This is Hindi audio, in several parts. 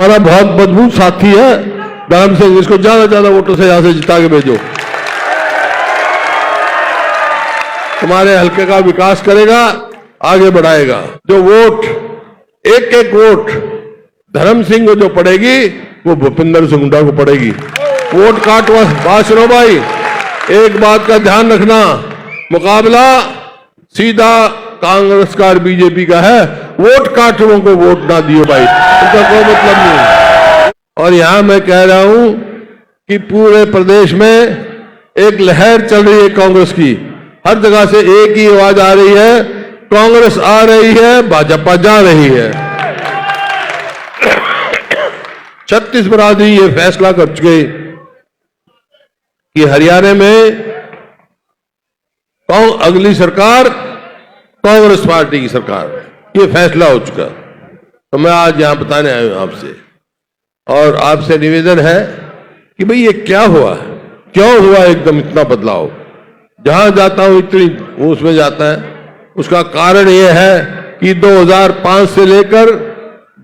हमारा बहुत मजबूत साथी है धर्म सिंह, इसको ज्यादा ज्यादा वोटों से यहां से जिता के भेजो। तुम्हारे हल्के का विकास करेगा, आगे बढ़ाएगा। जो वोट, एक एक वोट धर्म सिंह को जो पड़ेगी वो भूपिंदर सिंह हुड्डा को पड़ेगी। वोट काटवा। बात सुनो भाई, एक बात का ध्यान रखना, मुकाबला सीधा कांग्रेस का और बीजेपी का है। वोट काटरों को वोट ना दियो भाई, उसका कोई मतलब नहीं। और यहां मैं कह रहा हूं कि पूरे प्रदेश में एक लहर चल रही है कांग्रेस की। हर जगह से एक ही आवाज आ रही है, कांग्रेस आ रही है, भाजपा जा रही है। छत्तीस बरादरी ये फैसला कर चुके कि हरियाणा में अगली सरकार कांग्रेस पार्टी की सरकार, ये फैसला हो चुका। तो मैं आज यहां बताने आया हूं आपसे, और आपसे निवेदन है कि भाई ये क्या हुआ, क्यों हुआ एकदम इतना बदलाव। जहां जाता हूं इतनी वो उसमें जाता है। उसका कारण यह है कि 2005 से लेकर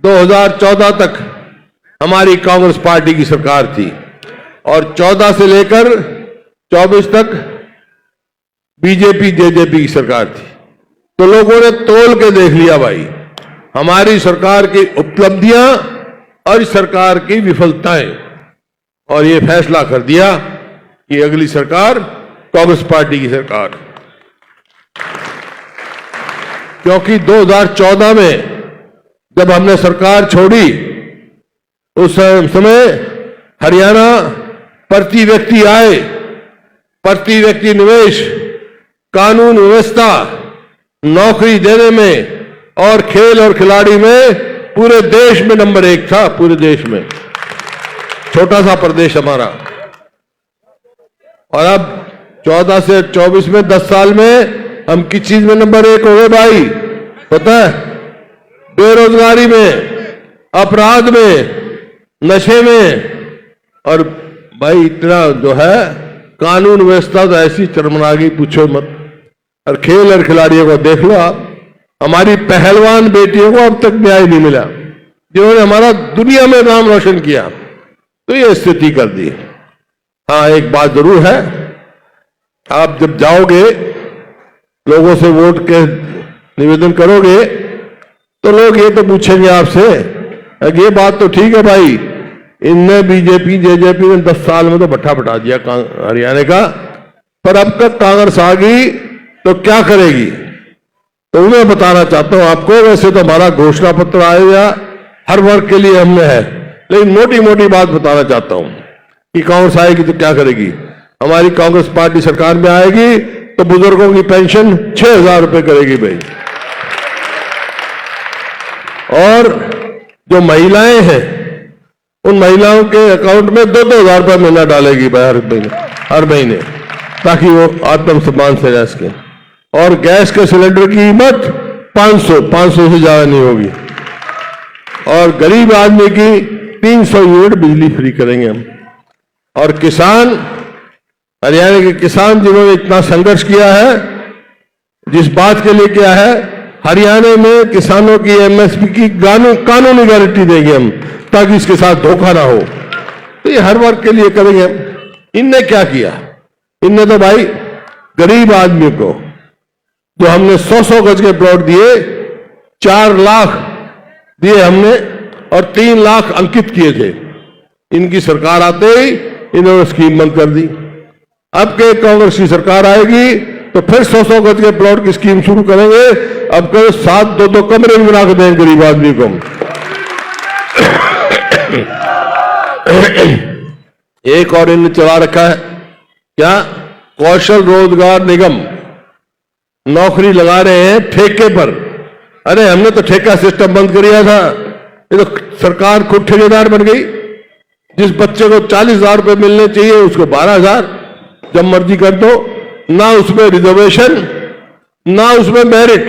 2014 तक हमारी कांग्रेस पार्टी की सरकार थी, और 14 से लेकर 24 तक बीजेपी जेजेपी की सरकार थी। तो लोगों ने तोल के देख लिया भाई हमारी सरकार की उपलब्धियां और इस सरकार की विफलताएं, और ये फैसला कर दिया कि अगली सरकार कांग्रेस पार्टी की सरकार। क्योंकि 2014 में जब हमने सरकार छोड़ी उस समय हरियाणा प्रति व्यक्ति आय, प्रति व्यक्ति निवेश, कानून व्यवस्था, नौकरी देने में और खेल और खिलाड़ी में पूरे देश में नंबर 1 था। पूरे देश में, छोटा सा प्रदेश हमारा। और अब 14 से 24 में 10 साल में हम किस चीज में नंबर 1 हो गए भाई पता है? बेरोजगारी में, अपराध में, नशे में। और भाई इतना जो है कानून व्यवस्था तो ऐसी चरमरागी पूछो मत। और खेल और खिलाड़ियों को देख लो आप, हमारी पहलवान बेटियों को अब तक न्याय नहीं मिला जिन्होंने हमारा दुनिया में नाम रोशन किया। तो ये स्थिति कर दी। हाँ, एक बात जरूर है, आप जब जाओगे लोगों से वोट के निवेदन करोगे तो लोग ये तो पूछेंगे आपसे, ये बात तो ठीक है भाई, इनने बीजेपी जेजेपी ने 10 साल में तो भट्ठा बटा दिया हरियाणा का, पर अब तक कांग्रेस आ गई तो क्या करेगी? तो मैं बताना चाहता हूं आपको, वैसे तो हमारा घोषणा पत्र आएगा हर वर्ग के लिए हमने है, लेकिन मोटी मोटी बात बताना चाहता हूं कि कांग्रेस आएगी तो क्या करेगी। हमारी कांग्रेस पार्टी सरकार में आएगी तो बुजुर्गों की पेंशन 6,000 रुपए करेगी भाई। और जो महिलाएं हैं उन महिलाओं के अकाउंट में 2,000 रुपए महीना डालेगी भाई हर महीने, ताकि वो आत्मसम्मान से रह सके। और गैस के सिलेंडर की कीमत 500 से ज्यादा नहीं होगी। और गरीब आदमी की 300 यूनिट बिजली फ्री करेंगे हम। और किसान, हरियाणा के किसान जिन्होंने इतना संघर्ष किया है, जिस बात के लिए किया है, हरियाणा में किसानों की एमएसपी की कानूनी गारंटी देंगे हम, ताकि इसके साथ धोखा ना हो। तो ये हर वर्ग के लिए करेंगे हम। इनने क्या किया? इनने तो भाई गरीब आदमी को जो हमने 100 गज के प्लॉट दिए, 4 लाख दिए हमने और 3 लाख अंकित किए थे। इनकी सरकार आते ही इन्होंने स्कीम बंद कर दी। अब के कांग्रेस की सरकार आएगी तो फिर 100 गज के प्लॉट की स्कीम शुरू करेंगे। अब कल 7 2 कमरे भी बना के देंगे गरीब आदमी को। एक और इन्होंने चला रखा है क्या? कौशल रोजगार निगम नौकरी लगा रहे हैं ठेके पर। अरे हमने तो ठेका सिस्टम बंद कर दिया था, ये तो सरकार खुद ठेकेदार बन गई। जिस बच्चे को 40,000 रुपए मिलने चाहिए उसको 12,000 जब मर्जी कर दो। ना उसमें रिजर्वेशन, ना उसमें मेरिट,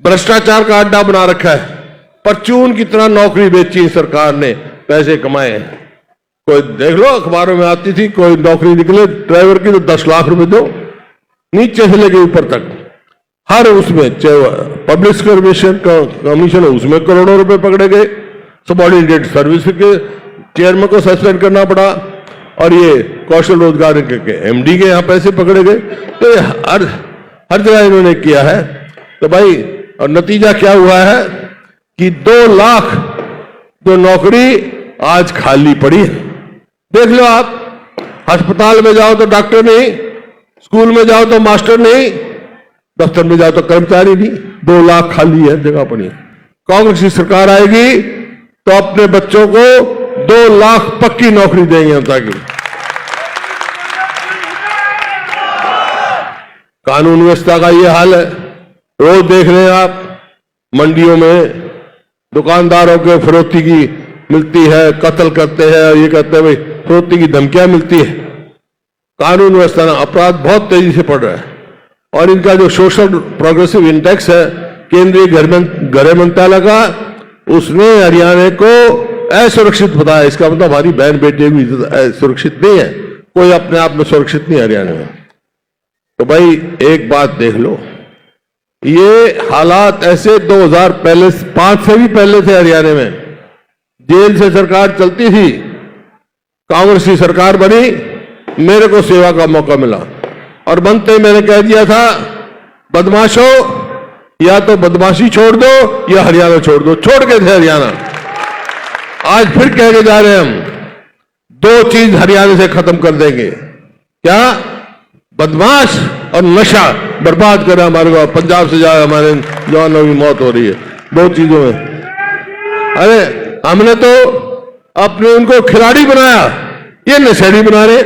भ्रष्टाचार का अड्डा बना रखा है। परचून की तरह नौकरी बेची सरकार ने, पैसे कमाए हैं। कोई देख लो अखबारों में आती थी, कोई नौकरी निकले ड्राइवर की तो 10 लाख रुपए दो, नीचे से लेके ऊपर तक हर उसमें, चाहे पब्लिक सर्विस कमीशन है उसमें करोड़ों रुपए पकड़े गए। सबॉर्डिनेटेड सर्विस के चेयरमैन को सस्पेंड करना पड़ा, और ये कौशल रोजगार के एमडी के यहाँ पैसे पकड़े गए। तो हर जगह इन्होंने किया है। तो भाई, और नतीजा क्या हुआ है कि 2 लाख जो नौकरी आज खाली पड़ी है। देख लो आप, अस्पताल में जाओ तो डॉक्टर नहीं, स्कूल में जाओ तो मास्टर नहीं, दफ्तर में जाओ तो कर्मचारी नहीं, 2 लाख खाली है, जगह पड़ी है। कांग्रेस की सरकार आएगी तो अपने बच्चों को 2 लाख पक्की नौकरी देंगे। ताकि कानून व्यवस्था का ये हाल है, रोज देख रहे हैं आप, मंडियों में दुकानदारों के फरोख्ती की मिलती है, कत्ल करते हैं, और ये कहते हैं भाई फरोख्ती की धमकियां मिलती है। कानून व्यवस्था अपराध बहुत तेजी से बढ़ रहा है, और इनका जो सोशल प्रोग्रेसिव इंडेक्स है केंद्रीय गृह मंत्रालय का, उसने हरियाणा को असुरक्षित बताया। इसका मतलब हमारी बहन बेटियां भी सुरक्षित नहीं है, कोई अपने आप में सुरक्षित नहीं हरियाणा में। तो भाई एक बात देख लो, ये हालात ऐसे 2005 से भी पहले थे हरियाणा में। जेल से सरकार चलती थी, कांग्रेस की सरकार बनी, मेरे को सेवा का मौका मिला, और बनते मैंने कह दिया था, बदमाशों या तो बदमाशी छोड़ दो या हरियाणा छोड़ दो। छोड़ के थे हरियाणा। आज फिर कह के जा रहे हैं हम, 2 चीज हरियाणा से खत्म कर देंगे। क्या? बदमाश और नशा बर्बाद कर हमारे को। पंजाब से ज्यादा हमारे जवानों की मौत हो रही है 2 चीजों में। अरे हमने तो अपने उनको खिलाड़ी बनाया, ये नशेड़ी बना रहे,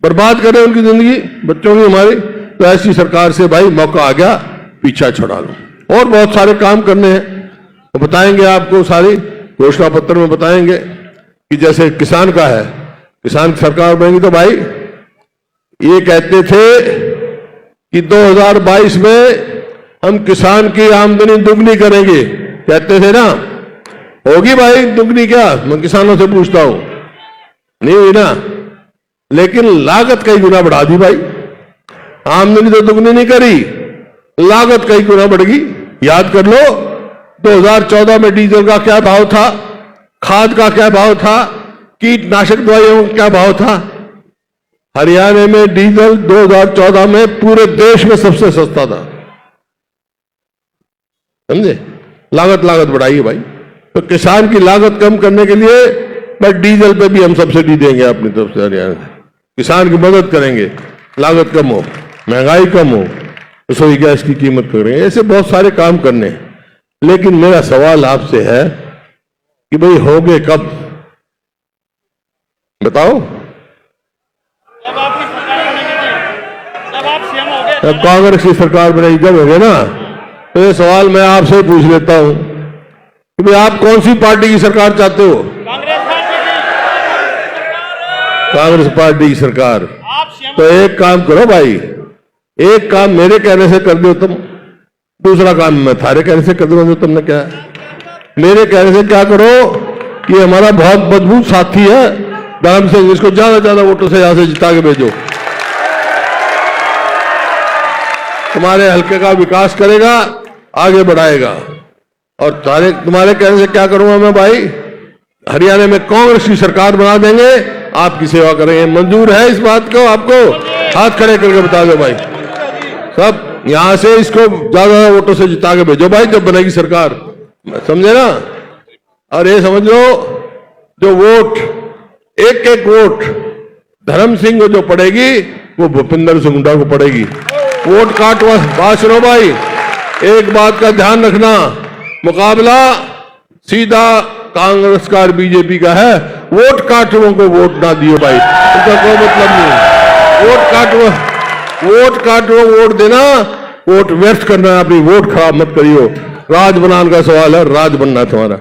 बर्बाद कर रहे उनकी जिंदगी, बच्चों की हमारी। तो ऐसी सरकार से भाई मौका आ गया, पीछा छुड़ा लो। और बहुत सारे काम करने हैं, तो बताएंगे आपको, सारी घोषणा पत्र में बताएंगे कि जैसे किसान का है, किसान की सरकार बनेगी तो भाई ये कहते थे कि 2022 में हम किसान की आमदनी दुगनी करेंगे, कहते थे ना। होगी भाई दुगनी? क्या मैं किसानों से पूछता हूं, नहीं हुई ना। लेकिन लागत कई गुना बढ़ा दी भाई। आमदनी तो दुगनी नहीं करी, लागत कई गुना बढ़ गई। याद कर लो 2014 में डीजल का क्या भाव था, खाद का क्या भाव था, कीटनाशक दवाइयों का क्या भाव था। हरियाणा में डीजल 2014 में पूरे देश में सबसे सस्ता था, समझे। लागत बढ़ाई है भाई। तो किसान की लागत कम करने के लिए बस डीजल पे भी हम सब्सिडी देंगे अपनी तरफ से। हरियाणा से किसान की मदद करेंगे, लागत कम हो, महंगाई कम हो, रसोई गैस की कीमत करेंगे। ऐसे बहुत सारे काम करने हैं। लेकिन मेरा सवाल आपसे है कि भाई होगे कब? बताओ। जब कांग्रेस की सरकार बनेगी, जब होगे ना, तो ये सवाल मैं आपसे पूछ लेता हूं कि भाई आप कौन सी पार्टी की सरकार चाहते हो? कांग्रेस पार्टी की सरकार। तो एक काम करो भाई, एक काम मेरे कहने से कर दो तुम, दूसरा काम मैं थारे कहने से कर दूंगा। तुमने क्या, मेरे कहने से क्या करो कि हमारा बहुत मजबूत साथी है धर्म सिंह, इसको ज्यादा ज्यादा वोटों से यहां से जिता के भेजो। तुम्हारे हल्के का विकास करेगा, आगे बढ़ाएगा। और तुम्हारे कहने से क्या करूंगा मैं भाई, हरियाणा में कांग्रेस की सरकार बना देंगे, आपकी सेवा करेंगे। मंजूर है इस बात को? आपको हाथ खड़े करके बता दो भाई सब, यहां से इसको ज्यादा वोटों से जिता के भेजो भाई जब बनेगी सरकार, समझे ना। और ये समझ लो, जो वोट, एक एक वोट धर्म सिंह को जो पड़ेगी वो भूपिंदर सिंह हुड्डा को पड़ेगी। वोट काट बात सुनो भाई, एक बात का ध्यान रखना, मुकाबला सीधा कांग्रेस का और बीजेपी का है। वोट काटों को वोट ना दियो भाई, उसका कोई मतलब नहीं। वोट काटो, वोट देना, वोट व्यर्थ करना है, अपनी वोट खराब मत करियो। राज बनाने का सवाल है, राज बनना है तुम्हारा।